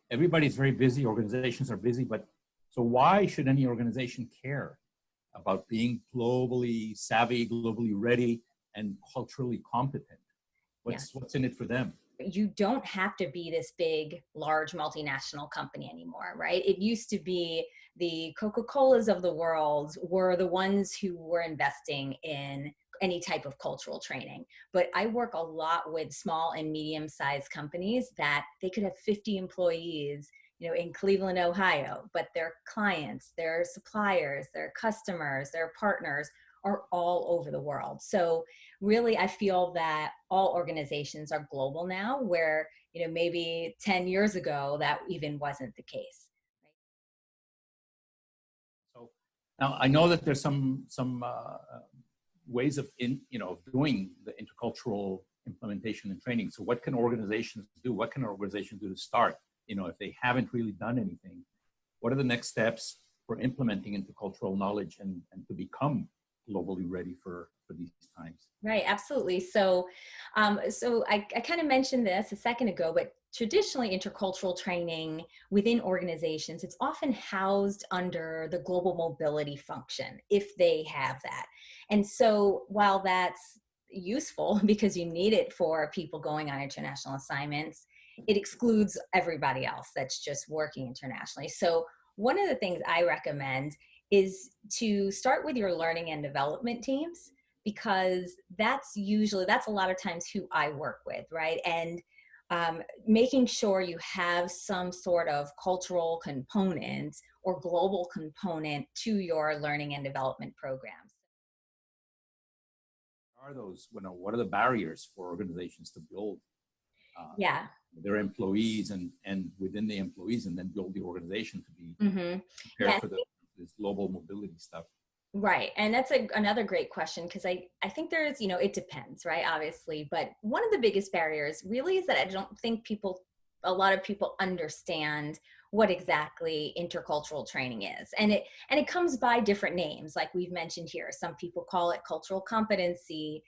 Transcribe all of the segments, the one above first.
everybody's very busy, organizations are busy, but so why should any organization care about being globally savvy, globally ready, and culturally competent? What's in it for them? You don't have to be this big, large multinational company anymore, right? It used to be the Coca-Colas of the world were the ones who were investing in any type of cultural training. But I work a lot with small and medium-sized companies that they could have 50 employees, in Cleveland, Ohio, but their clients, their suppliers, their customers, their partners are all over the world. So really, I feel that all organizations are global now, where, maybe 10 years ago, that even wasn't the case. So now I know that there's some ways of doing the intercultural implementation and training. So what can organizations do? What can an organization do to start? If they haven't really done anything, what are the next steps for implementing intercultural knowledge and to become globally ready for these times? Right, absolutely. So I kind of mentioned this a second ago, but traditionally intercultural training within organizations, it's often housed under the global mobility function, if they have that. And so while that's useful because you need it for people going on international assignments, it excludes everybody else that's just working internationally. So one of the things I recommend is to start with your learning and development teams, because that's a lot of times who I work with, right? And making sure you have some sort of cultural component or global component to your learning and development programs. Are those, what are the barriers for organizations to build their employees and within the employees, and then build the organization to be prepared for this global mobility stuff? Right. And that's another great question, because I think there's, it depends, right? Obviously. But one of the biggest barriers really is that I don't think a lot of people understand what exactly intercultural training is. And it comes by different names, like we've mentioned here. Some people call it cultural competency,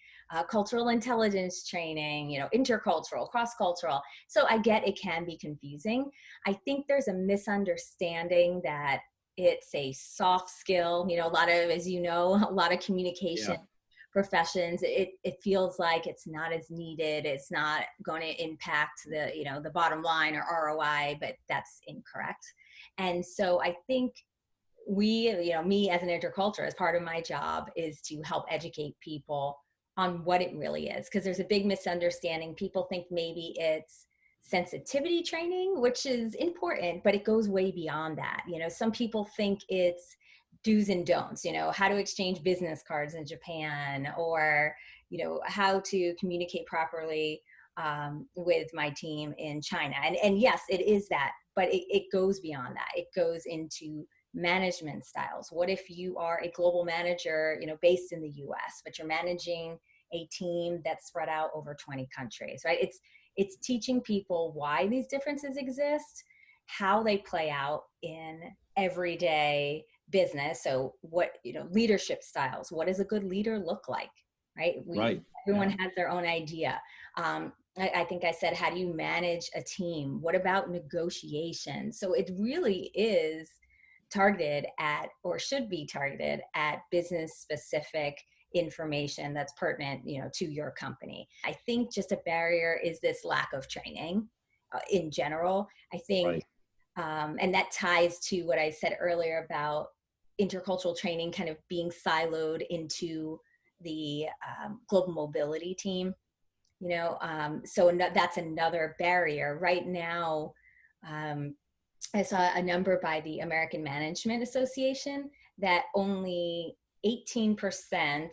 cultural intelligence training, intercultural, cross-cultural. So I get it can be confusing. I think there's a misunderstanding that it's a soft skill, a lot of, as a lot of communication professions, it feels like it's not as needed. It's not going to impact the bottom line or ROI, but that's incorrect. And so I think me as an interculturalist, as part of my job is to help educate people on what it really is. Because there's a big misunderstanding. People think maybe it's sensitivity training, which is important, but it goes way beyond that. Some people think it's do's and don'ts, how to exchange business cards in Japan, or, how to communicate properly with my team in China. And yes, it is that, but it goes beyond that. It goes into management styles. What if you are a global manager, based in the US, but you're managing a team that's spread out over 20 countries, right? It's teaching people why these differences exist, how they play out in everyday business. So what, leadership styles, what does a good leader look like, right? Everyone has their own idea. I think I said, how do you manage a team? What about negotiation? So it really is targeted at, or should be targeted at, business specific information that's pertinent, to your company. I think just a barrier is this lack of training in general. I think, and that ties to what I said earlier about intercultural training kind of being siloed into the global mobility team. So that's another barrier right now. I saw a number by the American Management Association that only 18%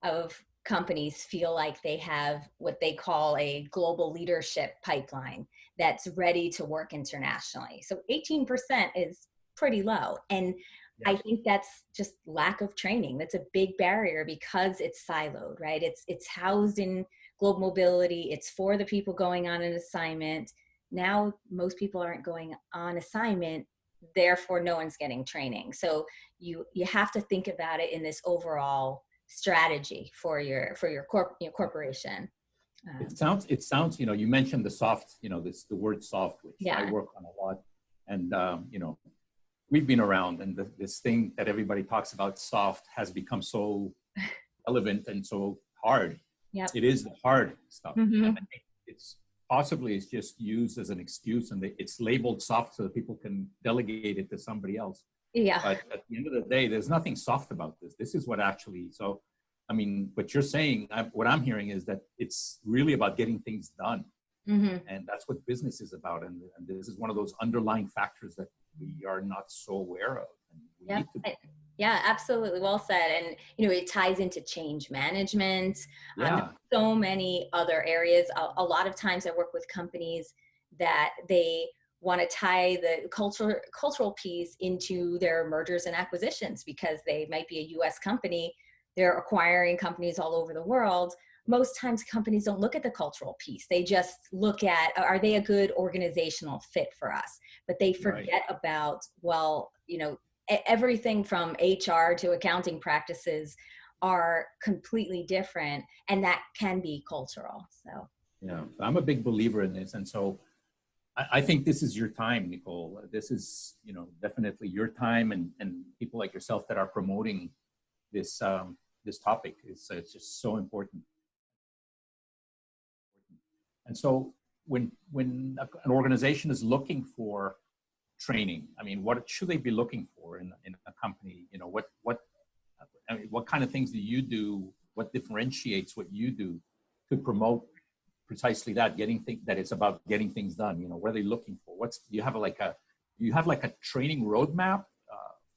of companies feel like they have what they call a global leadership pipeline that's ready to work internationally. So 18% is pretty low. And I think that's just lack of training. That's a big barrier because it's siloed, right? It's housed in global mobility. It's for the people going on an assignment. Now, most people aren't going on assignment, therefore no one's getting training. So you have to think about it in this overall strategy for your corporation. It sounds, you know, you mentioned the soft, you know, the word soft, which Yeah. I work on a lot. And, you know, we've been around, and this thing that everybody talks about, soft, has become so relevant and so hard. Yep. It is the hard stuff. Mm-hmm. And I think it's just used as an excuse, and it's labeled soft so that people can delegate it to somebody else. Yeah. But at the end of the day, there's nothing soft about this. This is what actually, so, I mean, what you're saying, what I'm hearing is that it's really about getting things done. Mm-hmm. And that's what business is about. And this is one of those underlying factors that we are not so aware of. And we Yep. need to. Yeah, absolutely. Well said. And, you know, it ties into change management. Yeah. So many other areas. A lot of times I work with companies that they want to tie the cultural piece into their mergers and acquisitions, because they might be a US company. They're acquiring companies all over the world. Most times companies don't look at the cultural piece. They just look at, are they a good organizational fit for us? But they forget about, well, you know, everything from HR to accounting practices are completely different, and that can be cultural. So Yeah, I'm a big believer in this. And so I think this is your time, Nicole. This is, you know, definitely your time, and people like yourself that are promoting this, this topic. It's just so important. And so when an organization is looking for training, I mean, what should they be looking for in a company? You know, what kind of things do you do? What differentiates what you do to promote precisely that, that it's about getting things done? You know, what are they looking for? Do you have like a training roadmap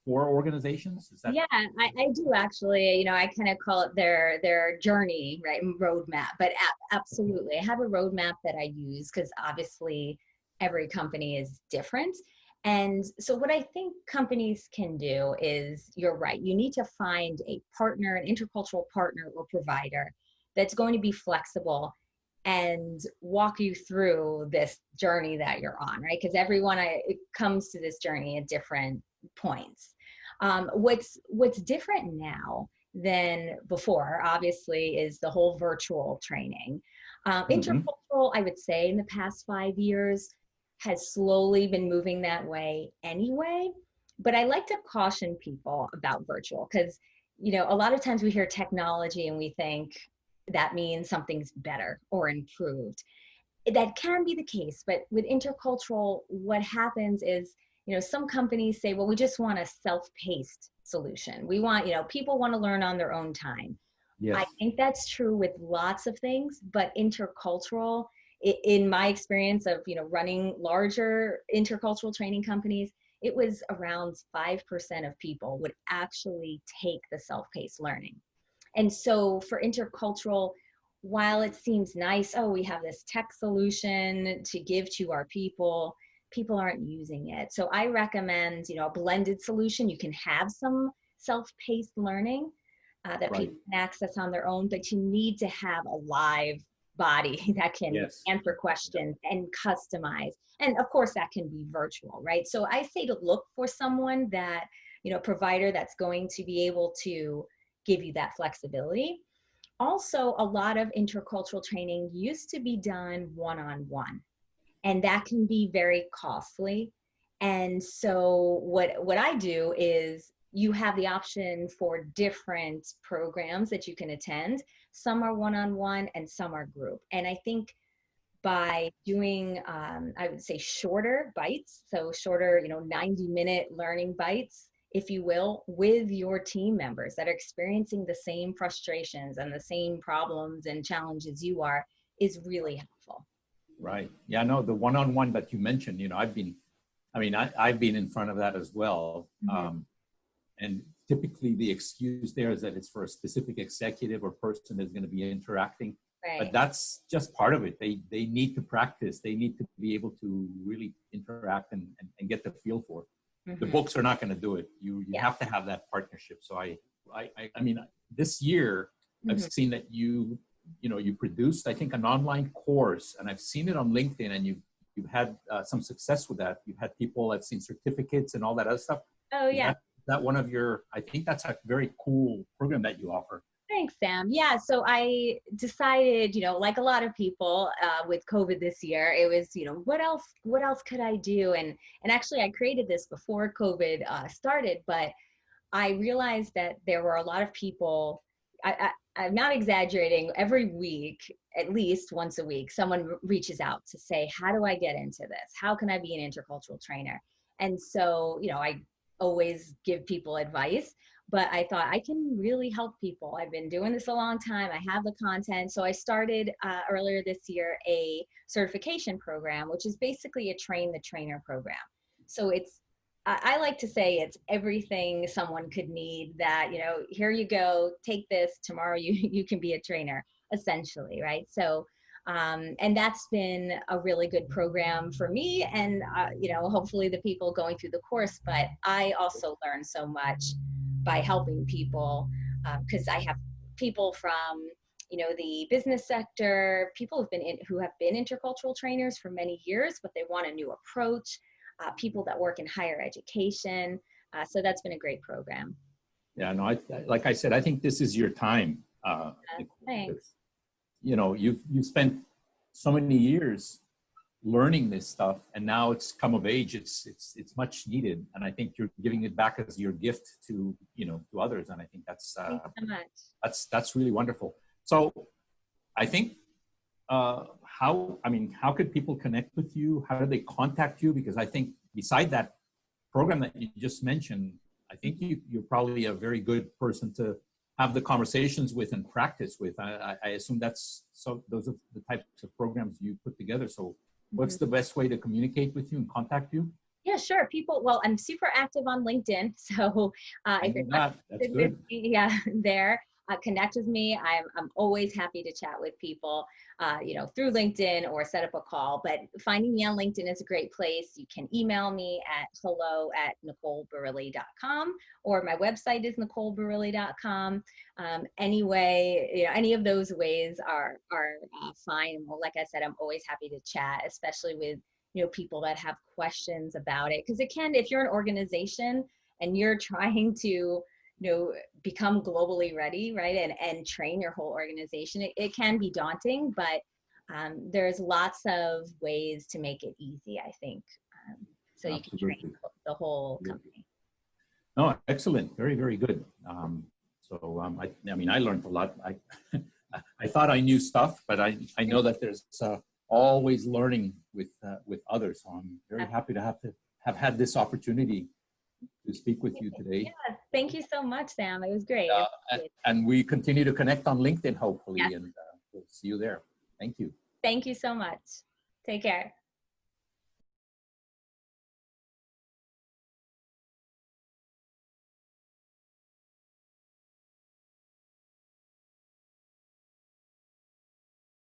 for organizations? Is that? Yeah, I do actually. You know, I kind of call it their journey, right? Roadmap. But absolutely, I have a roadmap that I use, because obviously every company is different. And so what I think companies can do is, you're right, you need to find a partner, an intercultural partner or provider that's going to be flexible and walk you through this journey that you're on, right? Because everyone comes to this journey at different points. What's different now than before, obviously, is the whole virtual training. Intercultural, I would say, in the past 5 years, has slowly been moving that way anyway. But I like to caution people about virtual, because, you know, a lot of times we hear technology and we think that means something's better or improved. That can be the case, but with intercultural, what happens is, you know, some companies say, well, we just want a self-paced solution. We want, you know, people want to learn on their own time. Yes. I think that's true with lots of things, but intercultural, in my experience of, you know, running larger intercultural training companies, it was around 5% of people would actually take the self-paced learning. And so for intercultural, while it seems nice, oh, we have this tech solution to give to our people aren't using it. So I recommend, you know, a blended solution. You can have some self-paced learning that people can access on their own, but you need to have a live body that can answer questions and customize. And of course that can be virtual, right? So I say to look for someone that, you know, provider that's going to be able to give you that flexibility. Also, a lot of intercultural training used to be done one-on-one, and that can be very costly. And so what I do is, you have the option for different programs that you can attend. Some are one-on-one and some are group. And I think by doing, I would say, shorter bites, so shorter, you know, 90-minute learning bites, if you will, with your team members that are experiencing the same frustrations and the same problems and challenges you are, is really helpful. Right. Yeah, no, the one-on-one that you mentioned, you know, I've been in front of that as well. And typically the excuse there is that it's for a specific executive or person that's going to be interacting. Right. But that's just part of it. They need to practice. They need to be able to really interact and get the feel for it. The books are not going to do it. You have to have that partnership. So I mean, this year I've seen that you produced, I think, an online course, and I've seen it on LinkedIn, and you've had some success with that. You've had people, I've seen certificates and all that other stuff. Oh yeah. That one of your, I think that's a very cool program that you offer. Thanks, Sam. Yeah, so I decided, like a lot of people with COVID this year, it was, what else could I do? And actually, I created this before COVID started, but I realized that there were a lot of people. I'm not exaggerating. Every week, at least once a week, someone reaches out to say, "How do I get into this? How can I be an intercultural trainer?" And so, I always give people advice, but I thought I can really help people. I've been doing this a long time. I have the content. So I started earlier this year a certification program, which is basically a train the trainer program. So I like to say it's everything someone could need that, here you go, take this, tomorrow you can be a trainer, essentially, right? So, and that's been a really good program for me and, hopefully the people going through the course, but I also learned so much by helping people because I have people from, the business sector, people who have been intercultural trainers for many years, but they want a new approach. People that work in higher education. So that's been a great program. Yeah, no, like I said, I think this is your time. Thanks. You've spent so many years learning this stuff, and now it's come of age. It's much needed, and I think you're giving it back as your gift to to others. And I think that's Thanks so much. That's really wonderful. So, I think. How could people connect with you? How do they contact you? Because I think beside that program that you just mentioned, I think you're probably a very good person to have the conversations with and practice with. I assume those are the types of programs you put together. So what's the best way to communicate with you and contact you? Yeah, sure. Well, I'm super active on LinkedIn. So if you're that's good. Yeah, there. Connect with me. I'm always happy to chat with people, through LinkedIn or set up a call. But finding me on LinkedIn is a great place. You can email me at hello@nicolebarilli.com, or my website is nicolebarilli.com. Anyway, any of those ways are fine. Well, like I said, I'm always happy to chat, especially with people that have questions about it. Because if you're an organization and you're trying to become globally ready, right? And train your whole organization. It can be daunting, but there's lots of ways to make it easy, I think. So you can train the whole company. No, excellent. Very, very good. I learned a lot. I thought I knew stuff, but I know that there's always learning with others. So I'm very happy to have had this opportunity to speak with you today. Yeah, thank you so much, Sam. It was great. And we continue to connect on LinkedIn, hopefully, and we'll see you there. Thank you. Thank you so much. Take care.